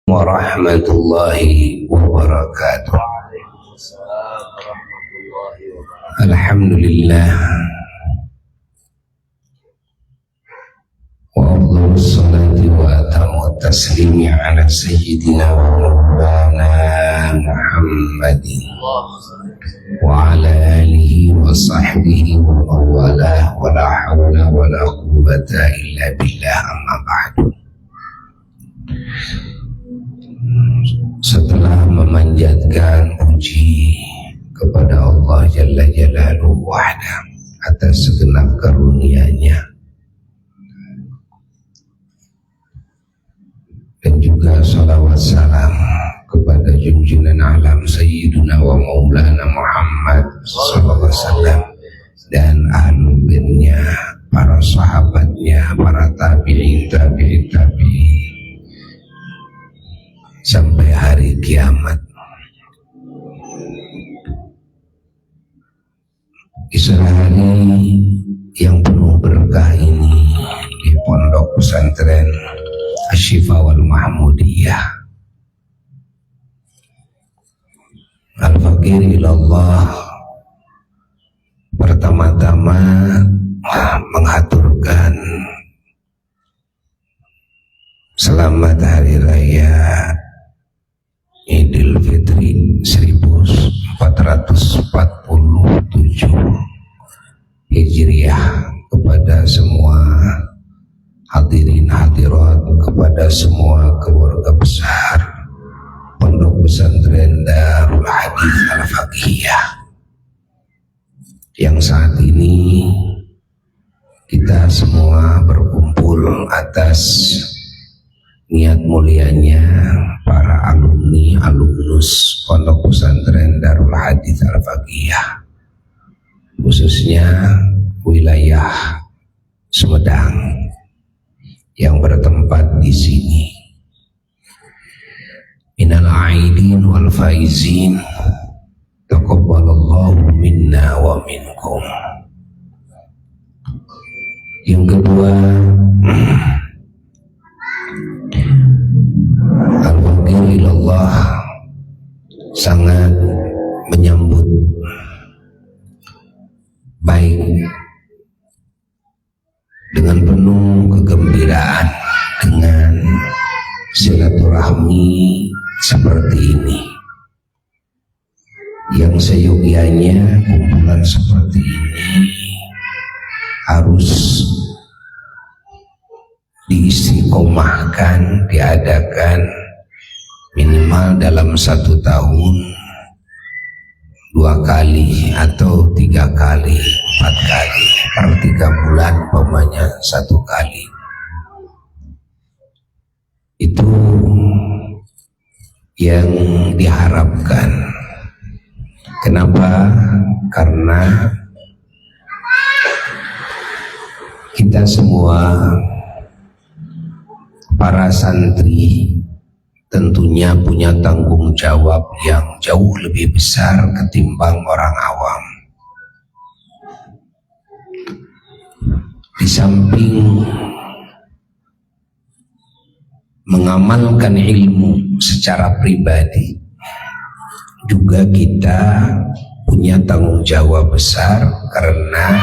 warahmatullahi wabarakatuh. Alhamdulillah wa afdhalus salati wa atamut taslimi ala sayyidina wa maulana Muhammadin wa ala alihi wa sahbihi wa mawalah wa la hawla wa la quwwata illa billah, amma ba'du. Setelah memanjatkan puji kepada Allah Jalla Jalaluhu wahda atas segenap karunia-Nya, dan juga salawat salam kepada junjungan alam Sayyiduna wa Maulana Muhammad sallallahu alaihi wasallam dan ahlul baitnya, para sahabatnya, para tabi'in sampai hari kiamat. Kisah hari yang penuh berkah ini di Pondok Pesantren Asy-Syifa wal Mahmudiyah, Al-Faqir ilallah, pertama-tama menghaturkan selamat hari raya Idul Fitri 1447 Hijriah kepada semua hadirin hadirat, kepada semua keluarga besar Pondok Pesantren Darul Hadits Al-Faqihiyah, yang saat ini kita semua berkumpul atas niat mulianya para alumnus Pondok Pesantren Darul Hadits Al-Faqihiyah, khususnya wilayah Sumedang yang bertempat di sini. Minal aidin wal faizin, taqabbalallahu minna wa minkum. Yang kedua, Al-Faqir ilallah sangat menyambut baik dengan penuh kegembiraan dengan silaturahmi seperti ini, yang seyogianya kumpulan seperti ini harus diistiqomahkan, diadakan minimal dalam 1 tahun 2 kali atau 3 kali, 4 kali, per 3 bulan umpamanya 1 kali. Itu yang diharapkan. Kenapa? Karena kita semua para santri tentunya punya tanggung jawab yang jauh lebih besar ketimbang orang awam. Di samping mengamalkan ilmu secara pribadi, juga kita punya tanggung jawab besar karena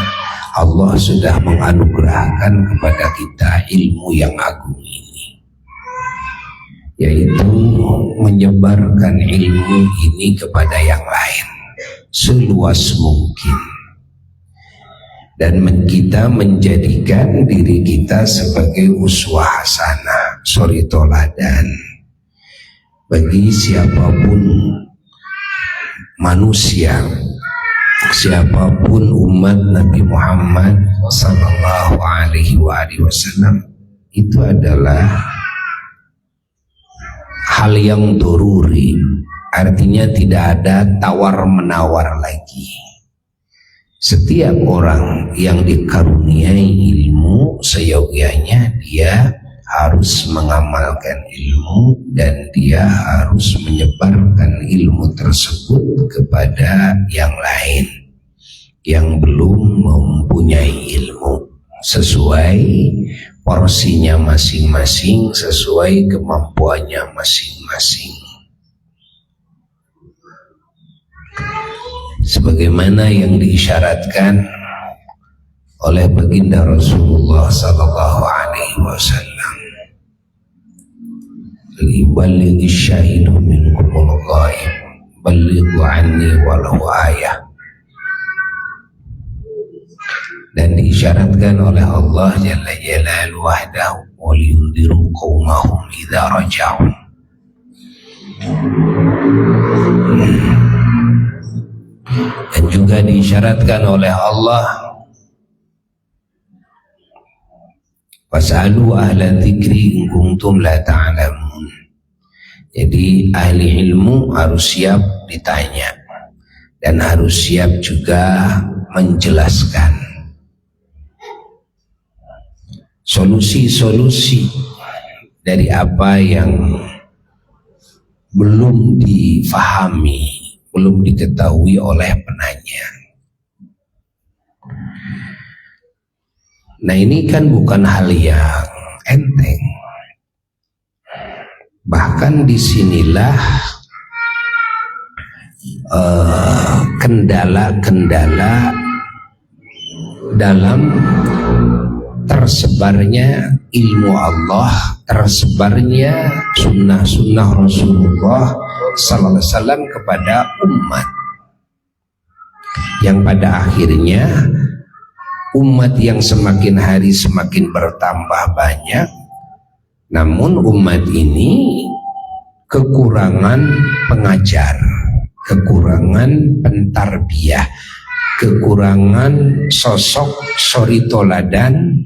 Allah sudah menganugerahkan kepada kita ilmu yang agung ini, yaitu menyebarkan ilmu ini kepada yang lain seluas mungkin, dan kita menjadikan diri kita sebagai uswah hasanah, suri toladan bagi siapapun manusia, siapapun umat Nabi Muhammad sallallahu alaihi wasallam. Itu adalah hal yang doruri, artinya tidak ada tawar-menawar lagi. Setiap orang yang dikaruniai ilmu, seyogianya dia harus mengamalkan ilmu dan dia harus menyebarkan ilmu tersebut kepada yang lain yang belum mempunyai ilmu. sesuai porsinya masing-masing, sesuai kemampuannya masing-masing. Sebagaimana yang diisyaratkan oleh baginda Rasulullah sallallahu alaihi wasallam, "Liballighi syahidu minkumul ghaib, ballighu anni walau ayah." Dan diisyaratkan oleh Allah Jalla Jalaluhu wahdahu, wa liyundiru qaumahum idza raja'u. Dan juga diisyaratkan oleh Allah, "Fas'alu ahla dzikri in kuntum la ta'lamun." Jadi ahli ilmu harus siap ditanya dan harus siap juga menjelaskan solusi-solusi dari apa yang belum difahami, belum diketahui oleh penanya. Nah, ini kan bukan hal yang enteng. Bahkan disinilah kendala-kendala dalam tersebarnya ilmu Allah, tersebarnya sunnah-sunnah Rasulullah sallallahu alaihi wasallam kepada umat, yang pada akhirnya umat yang semakin hari semakin bertambah banyak, namun umat ini kekurangan pengajar, kekurangan pentarbiyah, kekurangan sosok suri toladan,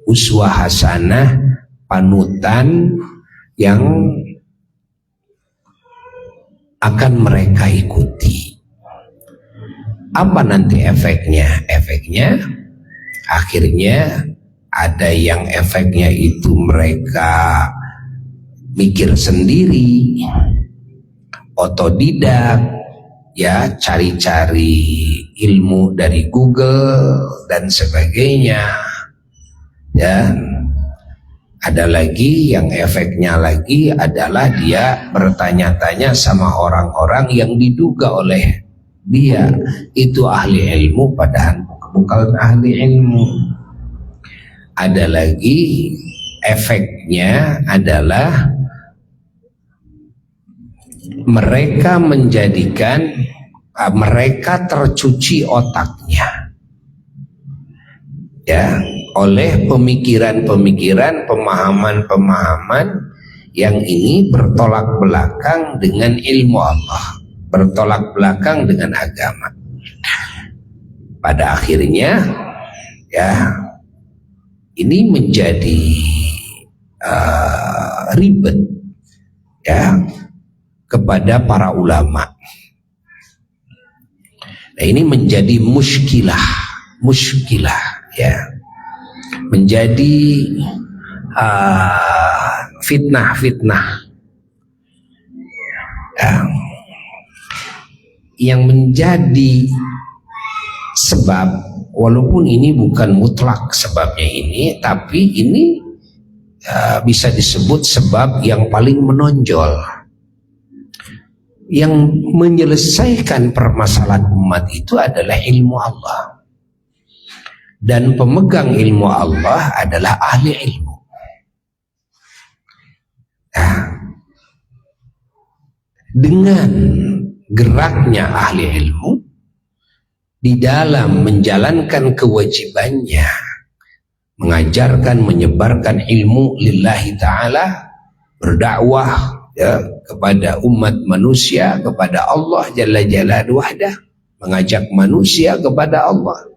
uswah hasanah, panutan yang akan mereka ikuti. Apa nanti efeknya? Efeknya akhirnya ada yang efeknya itu mereka mikir sendiri, otodidak, ya, cari-cari ilmu dari Google dan sebagainya. Ya, ada lagi yang efeknya lagi adalah dia bertanya-tanya sama orang-orang yang diduga oleh dia itu ahli ilmu, padahal bukan ahli ilmu. Ada lagi efeknya adalah mereka menjadikan mereka tercuci otaknya, ya, oleh pemikiran-pemikiran, pemahaman-pemahaman yang ini bertolak belakang dengan ilmu Allah, bertolak belakang dengan agama. Pada akhirnya, ya, ini menjadi ribet, ya, kepada para ulama. Nah, ini menjadi muskilah, ya, menjadi fitnah-fitnah, ya, yang menjadi sebab, walaupun ini bukan mutlak sebabnya ini, tapi ini bisa disebut sebab yang paling menonjol. Yang menyelesaikan permasalahan umat itu adalah ilmu Allah, dan pemegang ilmu Allah adalah ahli ilmu. Nah, dengan geraknya ahli ilmu di dalam menjalankan kewajibannya, mengajarkan, menyebarkan ilmu lillahi ta'ala, berdakwah, ya, kepada umat manusia, kepada Allah Jalla Jalaluhu wahdah, mengajak manusia kepada Allah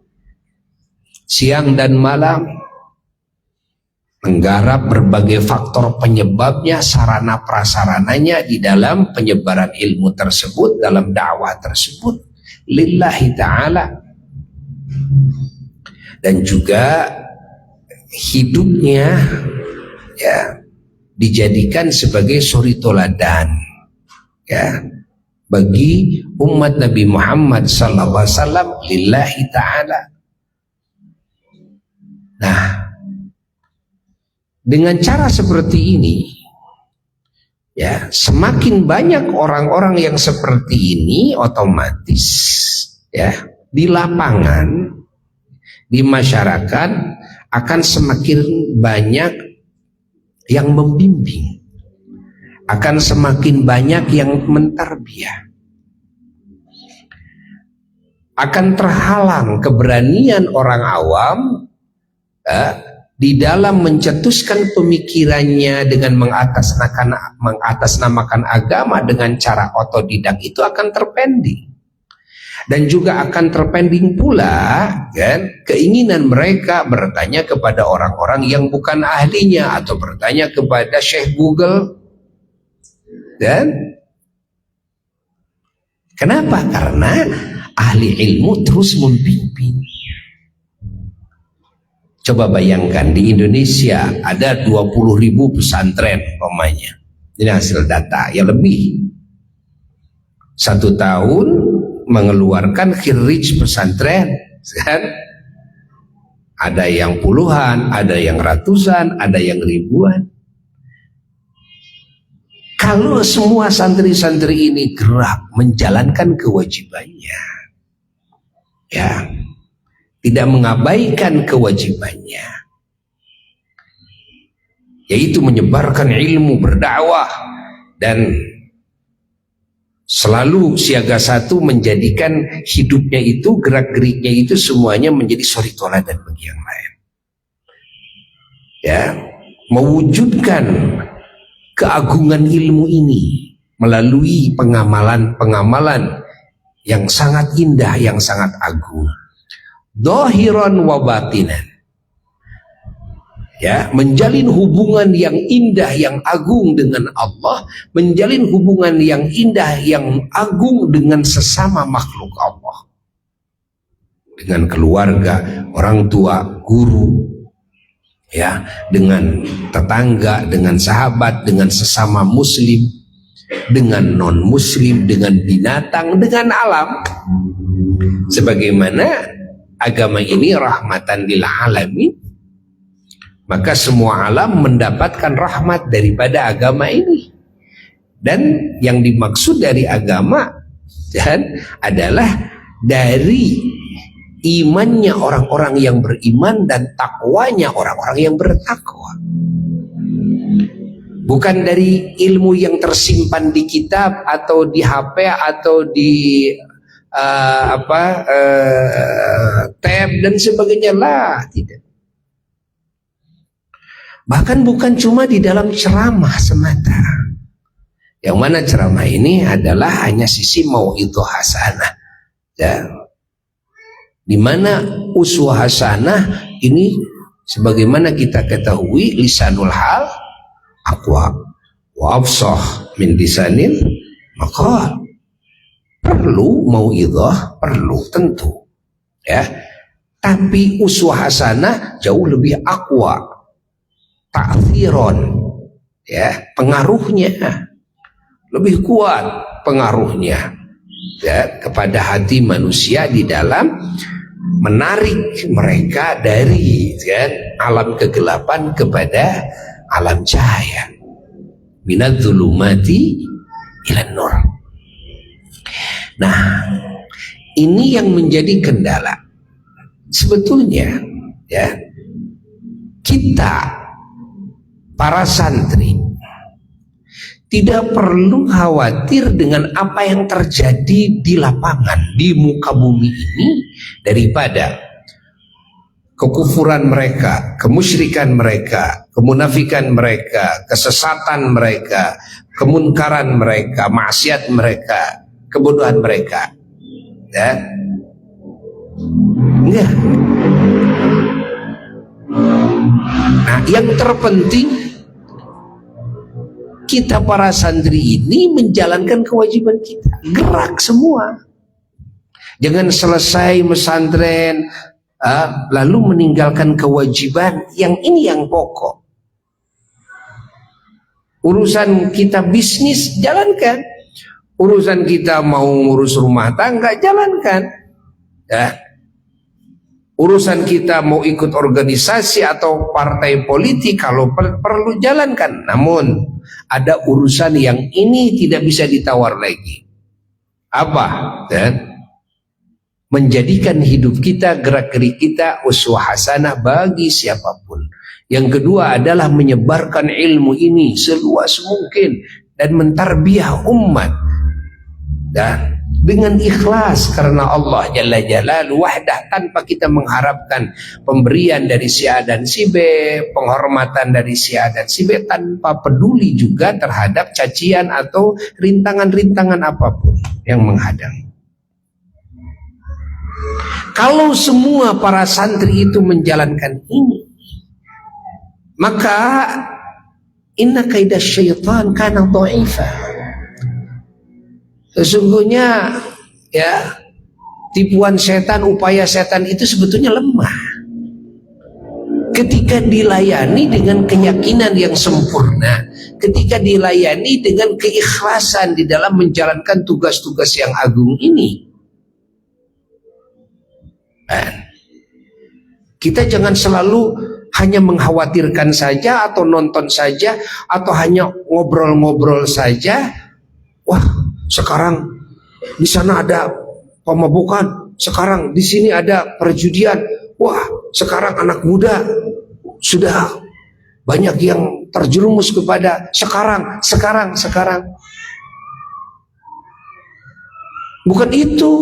siang dan malam, menggarap berbagai faktor penyebabnya, sarana prasarananya di dalam penyebaran ilmu tersebut, dalam dakwah tersebut lillahi ta'ala. Dan juga hidupnya, ya, dijadikan sebagai suri toladan, ya, bagi umat Nabi Muhammad sallallahu alaihi wasallam lillahi ta'ala. Nah, dengan cara seperti ini, ya, semakin banyak orang-orang yang seperti ini, otomatis ya di lapangan, di masyarakat akan semakin banyak yang membimbing, akan semakin banyak yang mentarbiyah, akan terhalang keberanian orang awam di dalam mencetuskan pemikirannya dengan mengatasnamakan agama dengan cara otodidak, itu akan terpending. Dan juga akan terpending pula kan keinginan mereka bertanya kepada orang-orang yang bukan ahlinya, atau bertanya kepada Syekh Google. Dan kenapa? Karena ahli ilmu terus membimbing. Coba bayangkan, di Indonesia ada 20.000 pesantren umpamanya. Ini hasil data yang lebih. 1 tahun mengeluarkan khirij pesantren, kan? Ada yang puluhan, ada yang ratusan, ada yang ribuan. Kalau semua santri-santri ini gerak menjalankan kewajibannya, ya, tidak mengabaikan kewajibannya, yaitu menyebarkan ilmu, berdakwah, dan selalu siaga satu menjadikan hidupnya itu, gerak-geriknya itu semuanya menjadi suri toladan bagi yang lain, ya, mewujudkan keagungan ilmu ini melalui pengamalan-pengamalan yang sangat indah, yang sangat agung. Dhahiran wa batinan, ya, menjalin hubungan yang indah, yang agung dengan Allah, menjalin hubungan yang indah, yang agung dengan sesama makhluk Allah, dengan keluarga, orang tua, guru, ya, dengan tetangga, dengan sahabat, dengan sesama muslim, dengan non muslim, dengan binatang, dengan alam. Sebagaimana agama ini rahmatan lil alamin, maka semua alam mendapatkan rahmat daripada agama ini. Dan yang dimaksud dari agama dan adalah dari imannya orang-orang yang beriman dan takwanya orang-orang yang bertakwa. Bukan dari ilmu yang tersimpan di kitab atau di HP atau di tab dan sebagainya lah, tidak. Bahkan bukan cuma di dalam ceramah semata, yang mana ceramah ini adalah hanya sisi mau'idhah hasanah, ya, di mana uswah hasanah ini sebagaimana kita ketahui lisanul hal aqwa wa afsah min lisanil maqal. Perlu mau'idhah, perlu tentu, ya, tapi uswah hasanah jauh lebih aqwa, ta'thiron, ya, pengaruhnya lebih kuat, pengaruhnya, ya, kepada hati manusia di dalam menarik mereka dari, ya, alam kegelapan kepada alam cahaya, minadz-dzulumati ilan nur. Nah, ini yang menjadi kendala. Sebetulnya, ya, kita para santri tidak perlu khawatir dengan apa yang terjadi di lapangan, di muka bumi ini, daripada kekufuran mereka, kemusyrikan mereka, kemunafikan mereka, kesesatan mereka, kemunkaran mereka, maksiat mereka, kebodohan mereka, ya, enggak. Nah, yang terpenting kita para santri ini menjalankan kewajiban kita, gerak semua. Jangan selesai mesantren lalu meninggalkan kewajiban yang ini yang pokok. Urusan kita bisnis jalankan, urusan kita mau ngurus rumah tangga jalankan, ya. Urusan kita mau ikut organisasi atau partai politik, kalau perlu jalankan. Namun ada urusan yang ini tidak bisa ditawar lagi. Apa? Menjadikan hidup kita, gerak-gerik kita uswah hasanah bagi siapapun. Yang kedua adalah menyebarkan ilmu ini seluas mungkin dan mentarbiah umat. Dan dengan ikhlas karena Allah Jalla Jalaluhu wahdah, tanpa kita mengharapkan pemberian dari si A dan si B, penghormatan dari si A dan si B, tanpa peduli juga terhadap cacian atau rintangan-rintangan apapun yang menghadang. Kalau semua para santri itu menjalankan ini, maka inna kaidah syaitan kana dha'ifa. Sesungguhnya ya, tipuan setan, upaya setan itu sebetulnya lemah ketika dilayani dengan keyakinan yang sempurna, ketika dilayani dengan keikhlasan di dalam menjalankan tugas-tugas yang agung ini. Kita jangan selalu hanya mengkhawatirkan saja atau nonton saja atau hanya ngobrol-ngobrol saja. Wah, sekarang di sana ada pemabukan, sekarang di sini ada perjudian. Wah, sekarang anak muda sudah banyak yang terjerumus kepada sekarang. Bukan itu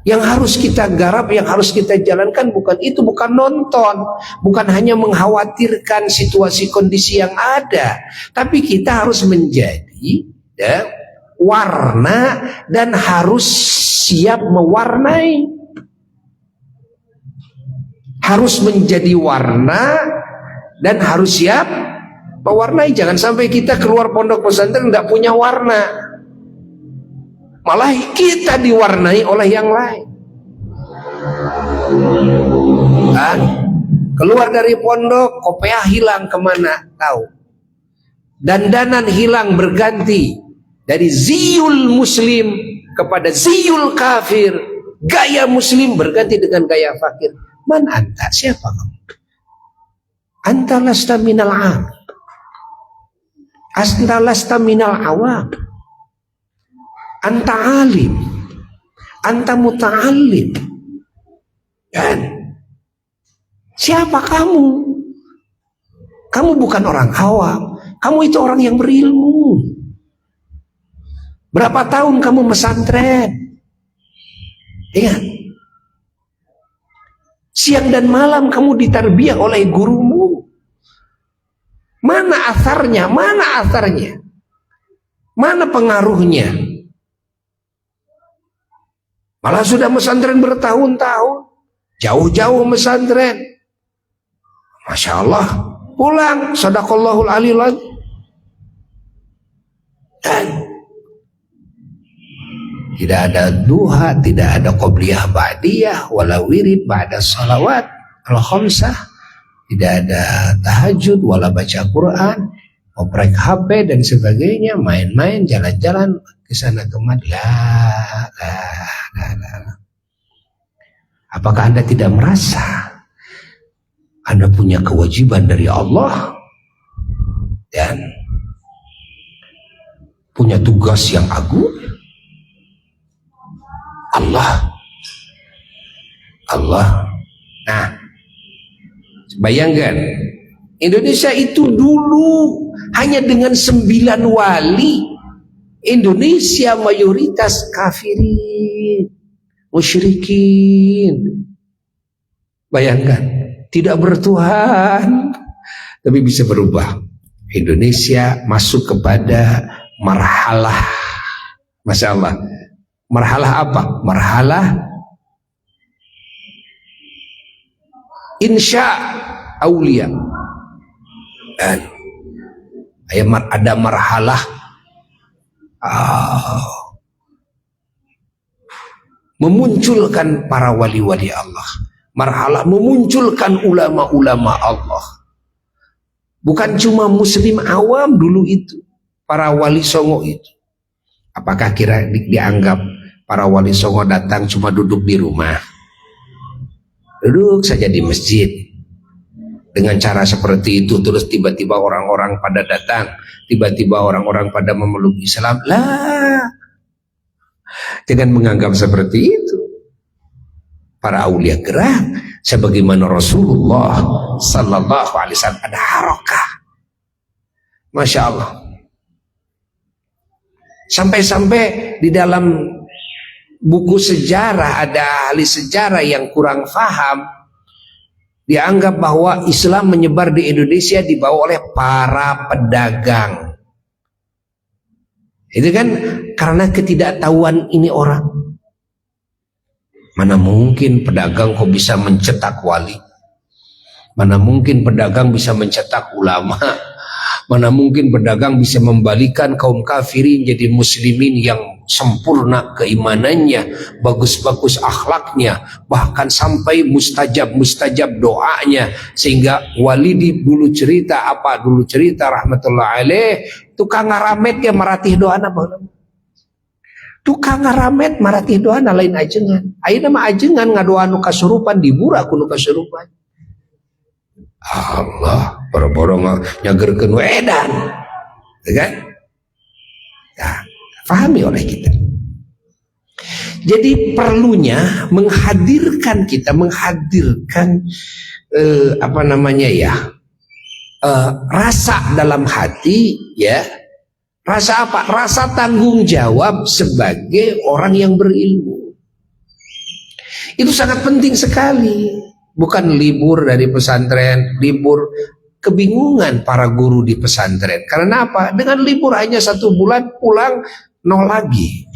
yang harus kita garap, yang harus kita jalankan. Bukan itu, bukan nonton, bukan hanya mengkhawatirkan situasi kondisi yang ada, tapi kita harus menjadi ya, warna dan harus siap mewarnai, harus menjadi warna dan harus siap mewarnai. Jangan sampai kita keluar pondok pesantren nggak punya warna, malah kita diwarnai oleh yang lain. Kan? Keluar dari pondok, kopiah hilang kemana tahu, dandanan hilang berganti dari ziyul muslim kepada ziyul kafir, gaya muslim berganti dengan gaya fakir. Man anta, siapa kamu? Anta lasta minal am, anta lasta minal awam, anta alim, anta muta'allim. Kan? Siapa kamu? Kamu bukan orang awam, kamu itu orang yang berilmu. Berapa tahun kamu pesantren? Ingat, siang dan malam kamu ditarbiyah oleh gurumu. Mana asarnya? Mana asarnya? Mana pengaruhnya? Malah sudah pesantren bertahun-tahun, jauh-jauh pesantren. Masya Allah, pulang, sadaqallahul aliyul azim. Dan tidak ada duha, tidak ada qobliyah ba'diyah, wala wirid ba'da salawat al-khamsah, tidak ada tahajud, wala baca Quran, oprek HP dan sebagainya, main-main, jalan-jalan ke sana kemari. Apakah Anda tidak merasa Anda punya kewajiban dari Allah dan punya tugas yang agung? Allah. Nah, bayangkan Indonesia itu dulu hanya dengan 9 wali. Indonesia mayoritas kafirin, musyrikin. Bayangkan, tidak bertuhan, tapi bisa berubah. Indonesia masuk kepada marhalah, Masya Allah. Marhalah apa? Marhalah insya aulia. Dan ada marhalah memunculkan para wali-wali Allah, marhalah memunculkan ulama-ulama Allah. Bukan cuma muslim awam dulu itu, para wali songo itu. Apakah kira dianggap para wali songo datang cuma duduk di rumah? Duduk saja di masjid dengan cara seperti itu, terus tiba-tiba orang-orang pada datang, tiba-tiba orang-orang pada memeluk Islam. Lah, jangan menganggap seperti itu. Para aulia gerak sebagaimana Rasulullah sallallahu alaihi wasallam, ada harakah. Masya Allah. Sampai-sampai di dalam buku sejarah ada ahli sejarah yang kurang paham, dianggap bahwa Islam menyebar di Indonesia dibawa oleh para pedagang. Itu kan karena ketidaktahuan ini orang. Mana mungkin pedagang kok bisa mencetak wali? Mana mungkin pedagang bisa mencetak ulama? Mana mungkin pedagang bisa membalikan kaum kafirin jadi muslimin yang sempurna keimanannya, bagus-bagus akhlaknya, bahkan sampai mustajab doanya, sehingga Walidi dulu cerita rahmatullah alaih, tukang ngaramet ya maratih doa apa? Tukang ngaramet maratih doa lain ajengan. Ayeuna mah ajengan ngadoa nu kasurupan dibura kudu kasurupan. Allah, boro-boro nyagerkeun edan. Kan? Nah, pahami oleh kita. Jadi perlunya menghadirkan rasa dalam hati, ya. Rasa apa? Rasa tanggung jawab sebagai orang yang berilmu. Itu sangat penting sekali. Bukan libur dari pesantren, libur kebingungan para guru di pesantren. Karena apa? Dengan libur hanya 1 bulan pulang nol lagi.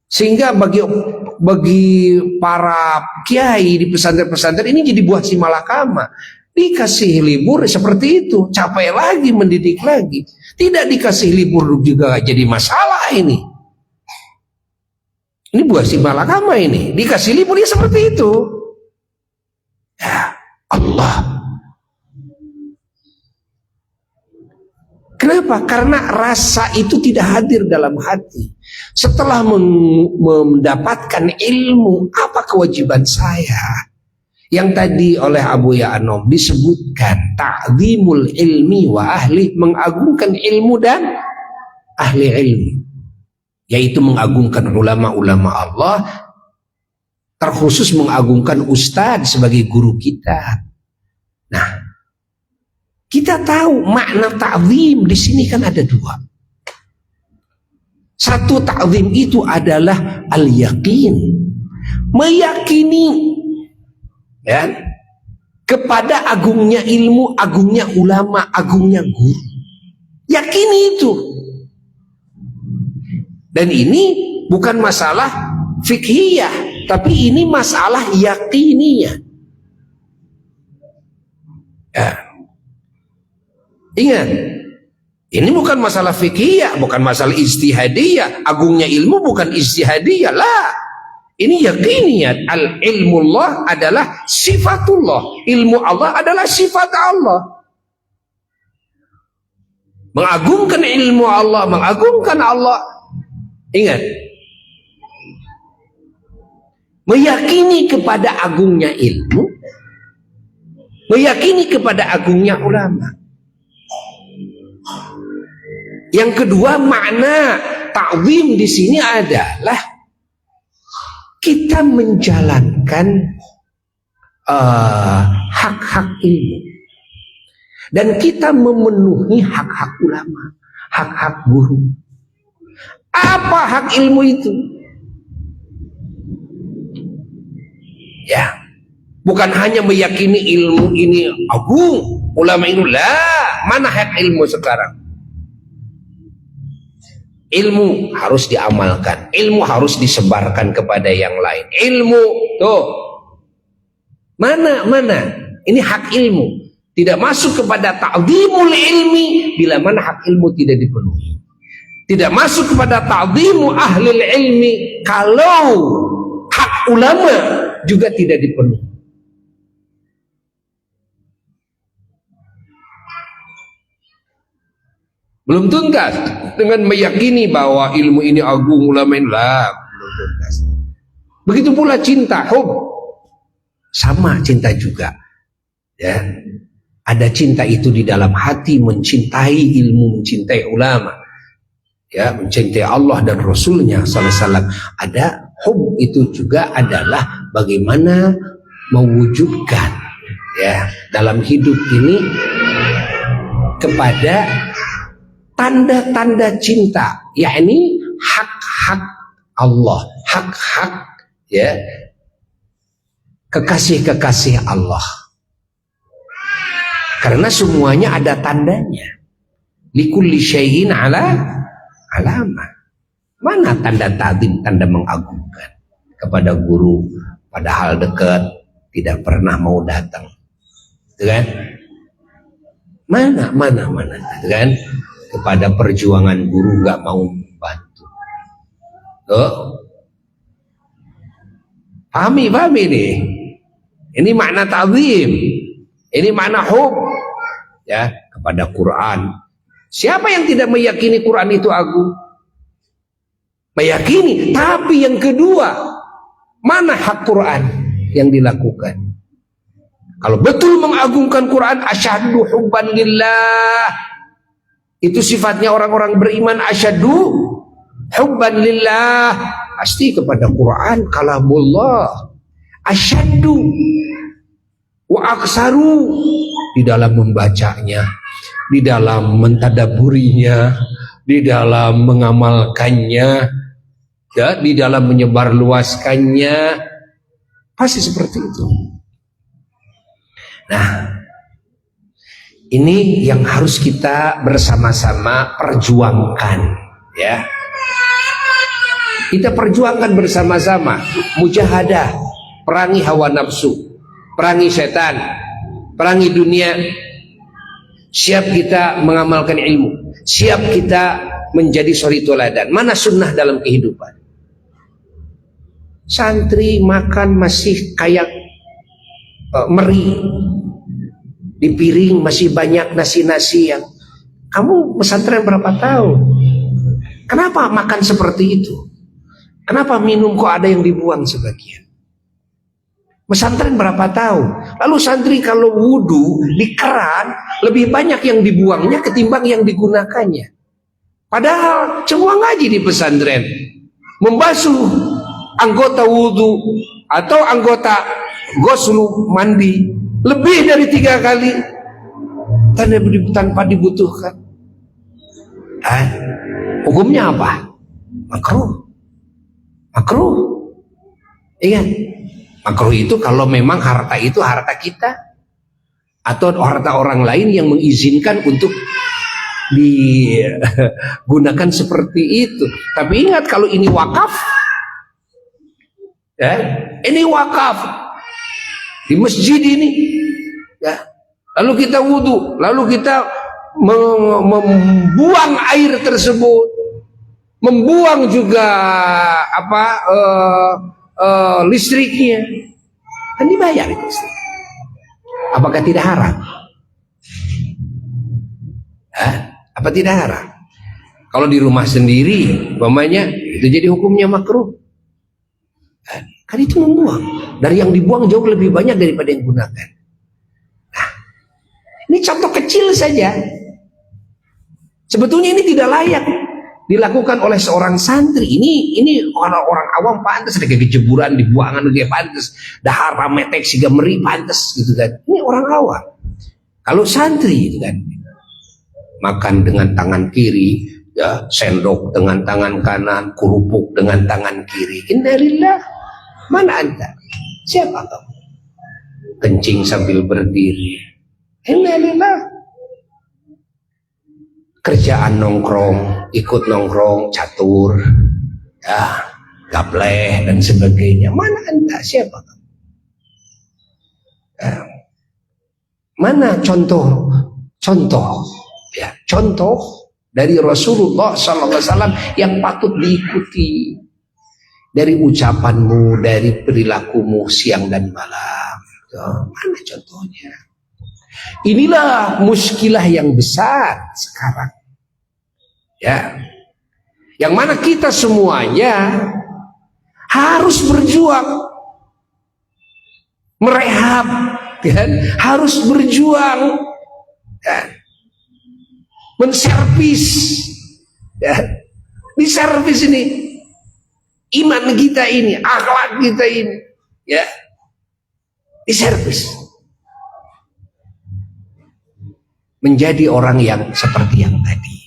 Sehingga bagi para kiai di pesantren-pesantren ini jadi buah si malakama. Dikasih libur seperti itu, capek lagi mendidik lagi. Tidak dikasih libur juga jadi masalah ini. Ini buah si malakama ini. Dikasih libur ya seperti itu. Ya Allah. Kenapa? Karena rasa itu tidak hadir dalam hati. Setelah mendapatkan ilmu, apa kewajiban saya? Yang tadi oleh Abu Ya'nom disebutkan ta'zimul ilmi wa ahli, mengagungkan ilmu dan ahli ilmu, yaitu mengagungkan ulama-ulama Allah, terkhusus mengagungkan ustadz sebagai guru kita. Nah, kita tahu makna ta'zim di sini kan ada 2. Satu, ta'zim itu adalah al-yaqin, meyakini ya kepada agungnya ilmu, agungnya ulama, agungnya guru. Yakini itu. Dan ini bukan masalah fikhiyah, tapi ini masalah yakiniyah. Ya. Ingat, ini bukan masalah fikhiyah, bukan masalah ijtihadiyah. Agungnya ilmu bukan ijtihadiyah lah. Ini yakiniyat. Al-ilmullah adalah sifatullah. Ilmu Allah adalah sifat Allah. Mengagungkan ilmu Allah, mengagungkan Allah. Ingat, meyakini kepada agungnya ilmu, meyakini kepada agungnya ulama. Yang kedua, makna ta'zim di sini adalah kita menjalankan hak-hak ilmu, dan kita memenuhi hak-hak ulama, hak-hak guru. Apa hak ilmu itu? Ya, bukan hanya meyakini ilmu ini agung, ulama itu lah. Mana hak ilmu sekarang? Ilmu harus diamalkan, ilmu harus disebarkan kepada yang lain. Ilmu tuh mana ini hak ilmu, tidak masuk kepada ta'zimul ilmi bila mana hak ilmu tidak dipenuhi. Tidak masuk kepada ta'zimu ahlul ilmi kalau hak ulama juga tidak dipenuhi. Belum tuntas dengan meyakini bahwa ilmu ini agung, ulama ini lah, belum tuntas. Begitu pula cinta, hub. Sama cinta juga. Ya. Ada cinta itu di dalam hati, mencintai ilmu, mencintai ulama. Ya, mencintai Allah dan Rasulnya sallallahu alaihi wasallam. Ada hub itu juga adalah bagaimana mewujudkan ya dalam hidup ini kepada tanda-tanda cinta, yakni hak-hak Allah, hak-hak ya kekasih-kekasih Allah. Karena semuanya ada tandanya. Likulli syai'in alama. Mana tanda ta'zim, tanda mengagungkan kepada guru padahal dekat, tidak pernah mau datang. Gitu kan? Mana gitu kan? Kepada perjuangan guru nggak mau membantu. Tuh. Pahami nih. Ini makna ta'zim. Ini makna hub ya kepada Quran. Siapa yang tidak meyakini Quran itu agung? Meyakini, tapi yang kedua, mana hak Quran yang dilakukan? Kalau betul mengagungkan Quran, asyaddu hubban lillah. Itu sifatnya orang-orang beriman, asyaddu hubban lillah. Pasti kepada Quran, kalamullah. Asyaddu wa aksaru di dalam membacanya, di dalam mentadaburinya, di dalam mengamalkannya, ya, di dalam menyebarluaskannya, pasti seperti itu. Nah, ini yang harus kita bersama-sama perjuangkan, ya. Kita perjuangkan bersama-sama, mujahadah, perangi hawa nafsu, perangi setan, perangi dunia. Siap kita mengamalkan ilmu, siap kita menjadi suri teladan. Mana sunnah dalam kehidupan? Santri makan masih kayak meri, di piring masih banyak nasi-nasi yang kamu pesantren berapa tahun? Kenapa makan seperti itu? Kenapa minum kok ada yang dibuang sebagian? Pesantren berapa tahun? Lalu santri kalau wudhu di keran lebih banyak yang dibuangnya ketimbang yang digunakannya. Padahal semua ngaji di pesantren, membasuh anggota wudhu atau anggota goslu mandi lebih dari 3 kali tanpa dibutuhkan. Hukumnya apa? Makruh. Ingat, makruh itu kalau memang harta itu harta kita atau harta orang lain yang mengizinkan untuk digunakan seperti itu. Tapi ingat, kalau ini wakaf, ya, ini wakaf di masjid ini, ya. Lalu kita wudhu, lalu kita membuang air tersebut, membuang juga listriknya, kan dibayar itu. Apakah tidak haram? Apa tidak haram? Kalau di rumah sendiri, umpamanya itu jadi hukumnya makruh. Kan itu membuang. Dari yang dibuang jauh lebih banyak daripada yang gunakan. Nah, ini contoh kecil saja. Sebetulnya ini tidak layak dilakukan oleh seorang santri. Ini orang-orang awam pantas, ada kejeburan di buangan dia pantas, dahar rametek siga meri pantas gitu kan. Ini orang awam. Kalau santri itu kan makan dengan tangan kiri, ya, sendok dengan tangan kanan, kerupuk dengan tangan kiri. Innalillah. Mana anda? Siapa kamu? Kencing sambil berdiri. Innalillah. Kerjaan nongkrong, ikut nongkrong, catur, ya, gapleh dan sebagainya. Mana anda? Siapa kamu? Ya. Mana contoh dari Rasulullah SAW yang patut diikuti dari ucapanmu, dari perilakumu siang dan malam? Mana contohnya? Inilah muskilah yang besar sekarang, ya, yang mana kita semuanya harus berjuang, merehab, kan? Harus berjuang, kan? Menservis, kan? Diservis ini iman kita ini, akhlak kita ini, ya, diservis menjadi orang yang seperti yang tadi,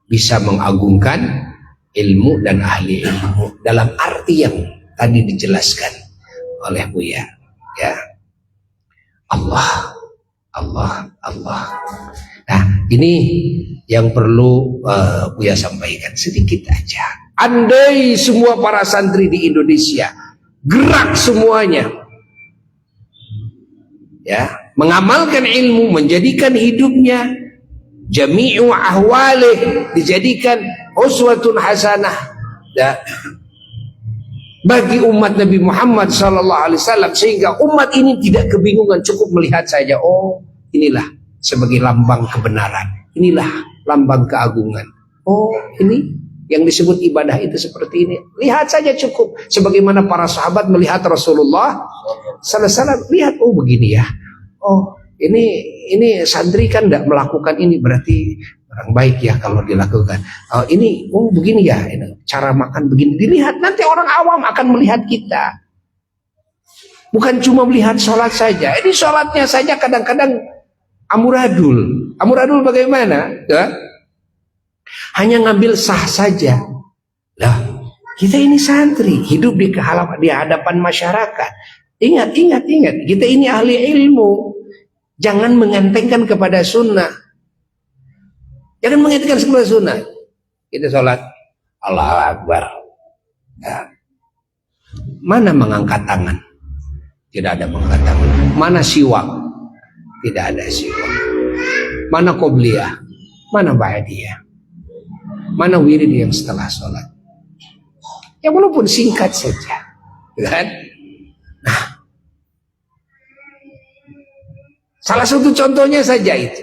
bisa mengagungkan ilmu dan ahli ilmu dalam arti yang tadi dijelaskan oleh Buya, ya. Allah. Nah, ini yang perlu Buya sampaikan sedikit aja. Andai semua para santri di Indonesia gerak semuanya, ya, mengamalkan ilmu, menjadikan hidupnya jami'u ahwalih dijadikan uswatun hasanah, ya, bagi umat Nabi Muhammad SAW, sehingga umat ini tidak kebingungan, cukup melihat saja, oh inilah sebagai lambang kebenaran, inilah lambang keagungan, oh ini yang disebut ibadah itu seperti ini, lihat saja cukup. Sebagaimana para sahabat melihat Rasulullah SAW, lihat, oh begini ya, oh ini santri kan tidak melakukan ini, berarti orang baik ya kalau dilakukan. Oh ini, oh begini ya, ini cara makan begini, dilihat, nanti orang awam akan melihat kita. Bukan cuma melihat sholat saja, ini sholatnya saja kadang-kadang amuradul. Amuradul bagaimana? Ya? Hanya ngambil sah saja. Lah, kita ini santri, hidup di hadapan masyarakat. Ingat, kita ini ahli ilmu. Jangan mengentengkan kepada sunnah. Jangan mengentengkan kepada sunnah. Kita sholat, Allahu Akbar. Ya. Mana mengangkat tangan? Tidak ada mengangkat tangan. Mana siwak? Tidak ada siwak. Mana qobliyah? Mana ba'diyah? Mana wirid yang setelah sholat? Ya walaupun singkat saja, kan? Nah, salah satu contohnya saja itu.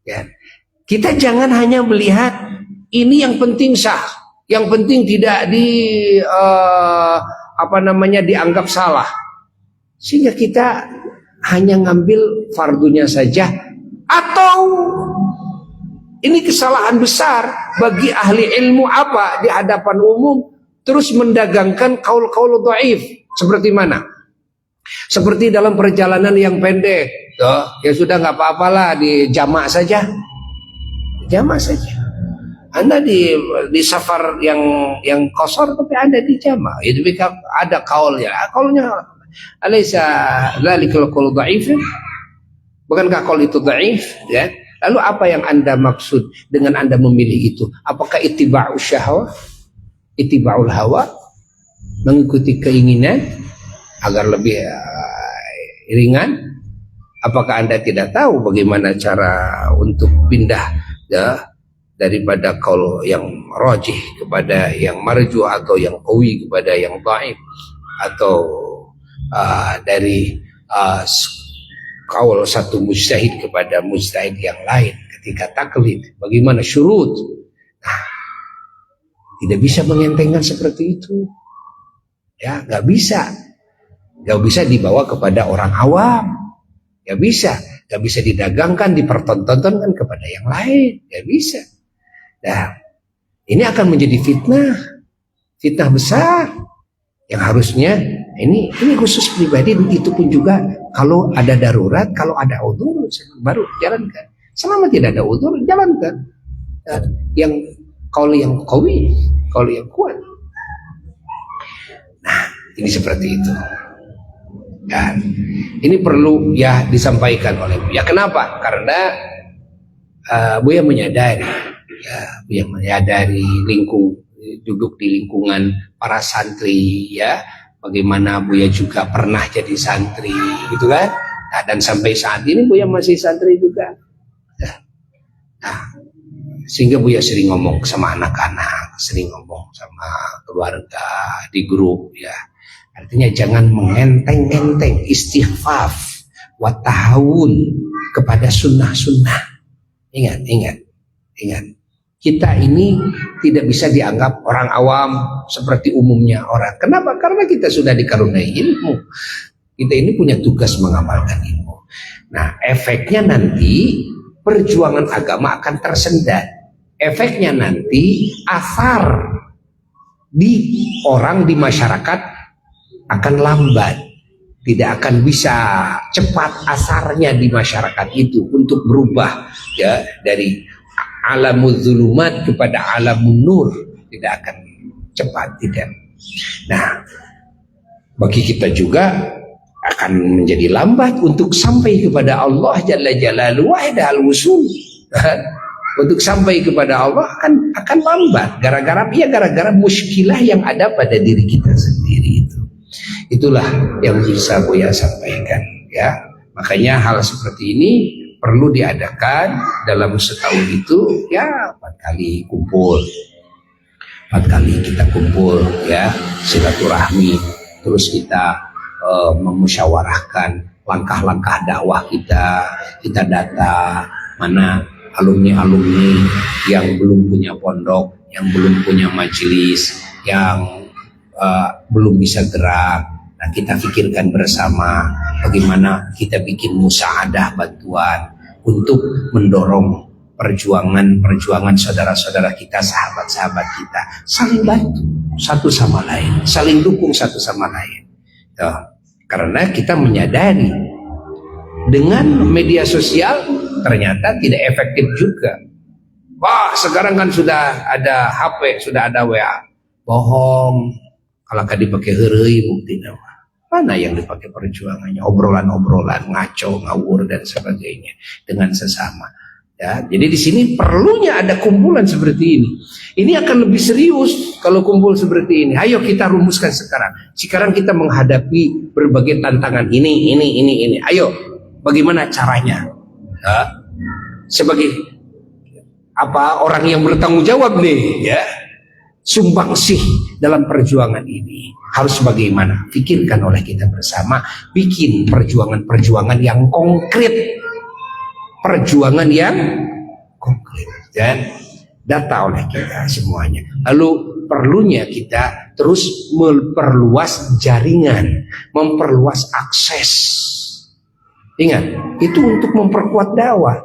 Ya. Kita jangan hanya melihat ini yang penting sah, yang penting tidak dianggap salah, sehingga kita hanya ngambil fardunya saja, atau ini kesalahan besar bagi ahli ilmu apa di hadapan umum terus mendagangkan kaul-kaul dhaif. Seperti mana? Seperti dalam perjalanan yang pendek, ya sudah nggak apa-apalah, di jamak saja. Jamak saja. Anda di safar yang qasar tapi Anda di jamak. Itu ada kaulnya. Kaulnya alaysa dzalikal qaul dhaif? Bukankah kaul itu dhaif, ya? Lalu apa yang Anda maksud dengan Anda memilih itu? Apakah ittiba'us syahwah? Ittiba'ul hawa? Mengikuti keinginan agar lebih ringan? Apakah Anda tidak tahu bagaimana cara untuk pindah, ya, daripada kaul yang rajih kepada yang marju, atau yang qawi kepada yang dhaif, atau dari kaul satu mujtahid kepada mujtahid yang lain ketika taklid? Bagaimana syurut? Nah, tidak bisa mengentengkan seperti itu, ya, nggak bisa dibawa kepada orang awam, nggak bisa didagangkan, dipertontonkan kepada yang lain, nggak bisa. Nah, ini akan menjadi fitnah besar yang harusnya ini khusus pribadi. Itu pun juga kalau ada darurat, kalau ada udzur baru jalankan. Selama tidak ada udzur, jalankan yang qaul yang qawi, qaul yang kuat. Nah, ini seperti itu. Dan ini perlu ya disampaikan oleh Buya. Kenapa? Karena Buya menyadari, duduk di lingkungan para santri, ya. Bagaimana Buya juga pernah jadi santri, gitu kan? Nah, dan sampai saat ini Buya masih santri juga. Nah, sehingga Buya sering ngomong sama anak-anak, sering ngomong sama keluarga di grup, ya. Artinya jangan mengenteng-enteng, istighfaf wa tahawun kepada sunnah-sunnah. Ingat. kita ini tidak bisa dianggap orang awam seperti umumnya orang. Kenapa? Karena kita sudah dikaruniai ilmu. Kita ini punya tugas mengamalkan ilmu. Nah, efeknya nanti perjuangan agama akan tersendat. Efeknya nanti asar di orang, di masyarakat akan lambat. Tidak akan bisa cepat asarnya di masyarakat itu untuk berubah ya dari alamul zulumat kepada alamul nur. Tidak akan cepat, tidak. Nah, bagi kita juga akan menjadi lambat untuk sampai kepada Allah Jalla Jalaluhu wahdal wusul. Untuk sampai kepada Allah akan lambat gara-gara muskilah yang ada pada diri kita sendiri itu. Itulah yang bisa Buya sampaikan ya. Makanya hal seperti ini perlu diadakan dalam setahun itu ya 4 kali kumpul. 4 kali kita kumpul ya, silaturahmi, terus kita memusyawarahkan langkah-langkah dakwah kita data mana alumni-alumni yang belum punya pondok, yang belum punya majelis, yang belum bisa gerak. Nah, kita pikirkan bersama bagaimana kita bikin musaadah bantuan untuk mendorong perjuangan saudara-saudara kita, sahabat-sahabat kita, saling bantu satu sama lain, saling dukung satu sama lain. Karena kita menyadari dengan media sosial ternyata tidak efektif juga. Wah, sekarang kan sudah ada HP, sudah ada WA. Bohong. Kalau kan dipakai heureuy buktinya. Mana yang dipakai perjuangannya? Obrolan-obrolan, ngaco, ngawur dan sebagainya dengan sesama. Ya, jadi di sini perlunya ada kumpulan seperti ini. Ini akan lebih serius kalau kumpul seperti ini. Ayo kita rumuskan sekarang. Sekarang kita menghadapi berbagai tantangan ini. Ayo, bagaimana caranya? Ya, sebagai orang yang bertanggung jawab nih, ya, sumbangsih dalam perjuangan ini harus bagaimana? Pikirkan oleh kita bersama. Bikin perjuangan yang konkret. Perjuangan yang konkret dan data oleh kita semuanya. Lalu perlunya kita terus memperluas jaringan, memperluas akses. Ingat, itu untuk memperkuat dakwah.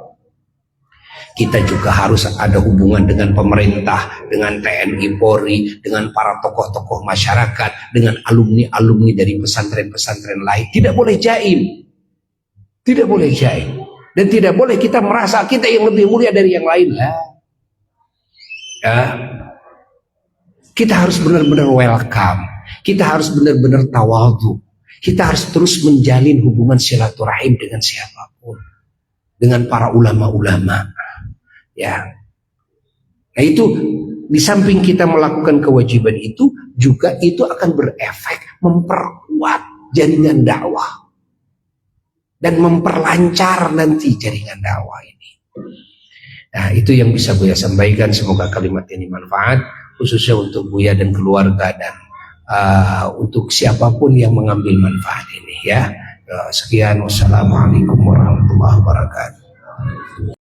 Kita juga harus ada hubungan dengan pemerintah, dengan TNI Polri, dengan para tokoh-tokoh masyarakat, dengan alumni-alumni dari pesantren-pesantren lain. Tidak boleh jaim. Tidak boleh jaim. Dan tidak boleh kita merasa kita yang lebih mulia dari yang lain. Ya. Kita harus benar-benar welcome. Kita harus benar-benar tawadhu. Kita harus terus menjalin hubungan silaturahim dengan siapapun. Dengan para ulama-ulama. Ya. Nah itu, di samping kita melakukan kewajiban itu, juga itu akan berefek memperkuat jaringan dakwah. Dan memperlancar nanti jaringan dakwah ini. Nah, itu yang bisa Buya sampaikan. Semoga kalimat ini manfaat, khususnya untuk Buya dan keluarga dan untuk siapapun yang mengambil manfaat ini ya. Sekian, wassalamualaikum warahmatullahi wabarakatuh.